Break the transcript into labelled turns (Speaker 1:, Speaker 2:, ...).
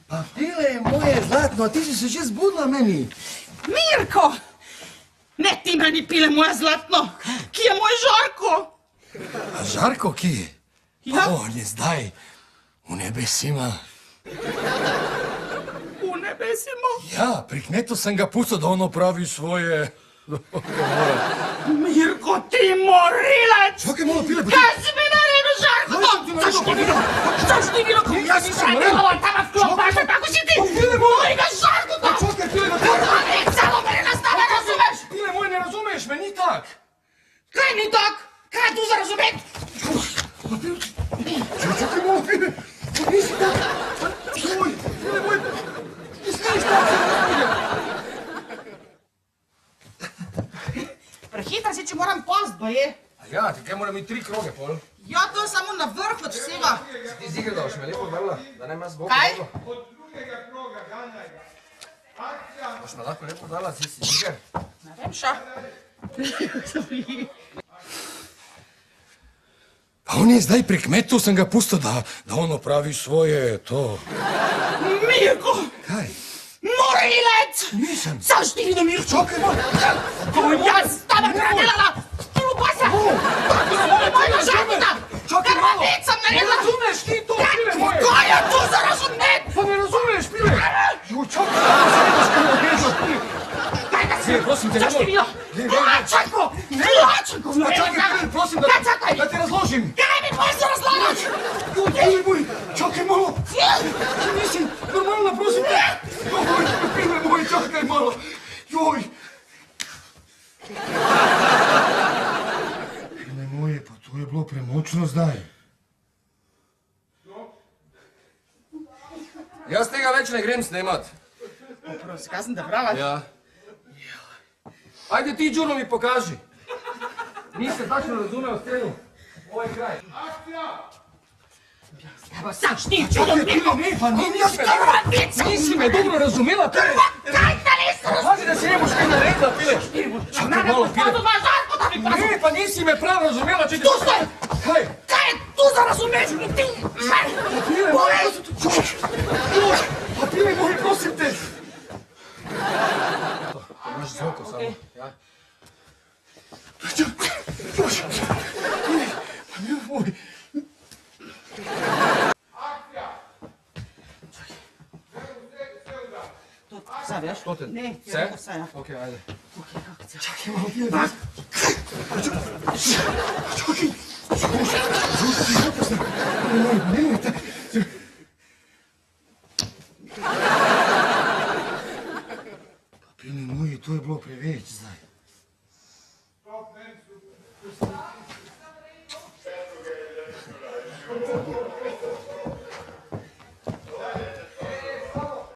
Speaker 1: Pa pile moje zlatno, a ti si se že zbudila meni.
Speaker 2: Mirko! Ne ti meni pile moje zlatno, ki je moj Žarko.
Speaker 1: A Žarko ki je?
Speaker 2: Ja.
Speaker 1: On je zdaj v nebesima.
Speaker 2: V nebesima.
Speaker 1: Ja, pri kmetu sem ga pustil, da on opravi svoje...
Speaker 2: Mirko, ti morilec!
Speaker 1: Čakaj malo, pile, pa...
Speaker 2: Kaj si mi naredil, Žarko? Zašto ti bilo, ko mi si predala tamo v klopažu, tako si ti? Mojega Žarko to!
Speaker 1: Čakaj, pile, da...
Speaker 2: Nek samo mene nastane, razumeš?
Speaker 1: Pile moj, ne razumeš me, ni tak.
Speaker 2: Kaj ni tak? Kaj je tu za razumet?
Speaker 1: Čakaj malo, pile, nisi tak. Moj, pile moj, nisi tak.
Speaker 2: Prehitra si, če moram post, boje.
Speaker 1: A ja, ti kaj moram imeti 3 kroge, pol?
Speaker 2: Ja, to je samo na vrh od vsega.
Speaker 1: Ti zigre, da boš me lepo vrla, da ne ima zbog.
Speaker 2: Kaj?
Speaker 3: Od drugega kroga, ganjaj ga. Akcija!
Speaker 1: Boš me lahko lepo vrla, si ziger.
Speaker 2: Ne vem, ša.
Speaker 1: Pa on je zdaj pri kmetu, sem ga pustil, da on opravi svoje, to...
Speaker 2: Mirko!
Speaker 1: Kaj?
Speaker 2: Morilec!
Speaker 1: Nisem.
Speaker 2: Zašto ti vidim, Mirko?
Speaker 1: Čakaj malo.
Speaker 2: Ko jaz tebe predelala! Klupasa! Kako si mi mojega Žarkota?
Speaker 1: Čakaj malo.
Speaker 2: Krvavec sem naredila!
Speaker 1: Ne razumeš ti to, pile moje.
Speaker 2: Kaj je tu za razumet?
Speaker 1: Pa ne razumeš, pile. Jo, čakaj, da se ne boš kaj naredila, pile.
Speaker 2: Daj da si!
Speaker 1: Pile, prosim te,
Speaker 2: Zašto ti vidim? Plačanko! Plačanko!
Speaker 1: Pa čakaj, pile, prosim, da ti razložim.
Speaker 2: Kaj mi boš razlagaš?
Speaker 1: Jo, pile moj, čakaj malo. Nisi, normalno, prosim te. Joj, pile moj, čakaj malo. Joj. Pile moje, pa to je bilo premočno zdaj. Jaz tega več ne grem snemat.
Speaker 2: Prosim, kaj sem te brala?
Speaker 1: Ja. Ajde ti, Đuro, mi pokaži. Niste tačno razumel scenu. Ovaj kraj.
Speaker 3: Akcija!
Speaker 2: Evo, saš ti, čudom, Mirko!
Speaker 1: Ne, pa nisi me
Speaker 2: Krvavica!
Speaker 1: Nisi me dobro razumela, pile.
Speaker 2: Kaj te nisi razumela?
Speaker 1: Pazi da se ne boš kaj naredila, pile. Čakaj malo, pile.
Speaker 2: Gospodu Žarko, da mi pazi!
Speaker 1: Ne, pa nisi me prav razumela, če ti...
Speaker 2: Tu stoj!
Speaker 1: Kaj?
Speaker 2: Kaj je tu za razumeš mi ti?
Speaker 1: Pile,
Speaker 2: Povej!
Speaker 1: Joj, pa pile moj, prosim te. Imaš zvoko samo, ja? Joj, pile, pa mile moj.
Speaker 3: Akcija! Vse udar.
Speaker 2: Sad, veš?
Speaker 1: To te...
Speaker 2: Ne,
Speaker 1: Vse?
Speaker 2: vse, ja.
Speaker 1: Okej, ajde.
Speaker 2: Okej, akcija.
Speaker 1: Čakaj malo, pile, da... Čakaj! Papine moji, to je bilo preveč zdaj.
Speaker 3: Stop, meni su...